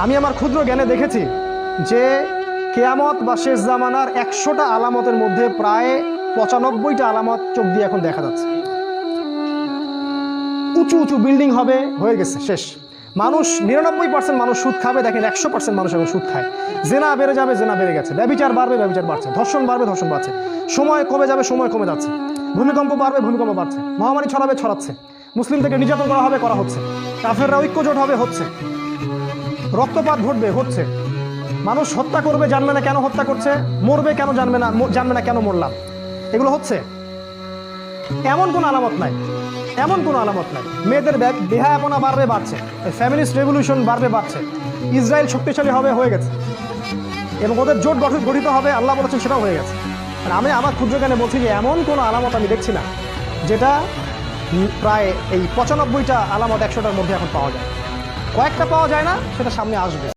আমি আমার ক্ষুদ্র জ্ঞানে দেখেছি যে কিয়ামত বা শেষ জামানার 100টা আলামতের মধ্যে প্রায় 95টা আলামত চোখ দিয়ে এখন দেখা যাচ্ছে। উঁচু উঁচু বিল্ডিং হবে, হয়ে গেছে, শেষ। মানুষ 99% মানুষ সুদ খাবে, দেখেন 100% মানুষ এখন সুদ খায়। জেনা বেড়ে যাবে, জেনা বেড়ে গেছে। ব্যভিচার বাড়বে, ব্যভিচার বাড়ছে। ধর্ষণ বাড়বে, ধর্ষণ বাড়ছে। সময় কমে যাবে, সময় কমে যাচ্ছে। ভূমিকম্প বাড়বে, ভূমিকম্প বাড়ছে। মহামারী ছড়াবে, ছড়াচ্ছে। মুসলিম থেকে নির্যাতন করা হবে, করা হচ্ছে। কাফেররা ঐক্যজোট হবে, হচ্ছে। রক্তপাত ঘটবে, হচ্ছে। মানুষ হত্যা করবে, জানবে না কেন হত্যা করছে। মরবে কেন, জানবে না কেন মরলাম। এগুলো হচ্ছে। এমন কোনো আলামত নাই, এমন কোনো আলামত নাই। মেয়েদের বেহায়াপনা বাড়বে, বাড়ছে। ফ্যামিলিস্ট রেভলিউশন বাড়বে, বাড়ছে। ইসরায়েল শক্তিশালী হবে, হয়ে গেছে। এবং ওদের জোট গঠিত হবে, আল্লাহ বলেছেন, সেটাও হয়ে গেছে। আর আমি আমার ক্ষুদ্র জ্ঞানে বলছি যে এমন কোনো আলামত আমি দেখছি না যেটা প্রায় এই 95টা আলামত 100টার মধ্যে এখন পাওয়া যায়। কয়েকটা পাওয়া যায় না, সেটা সামনে আসবে।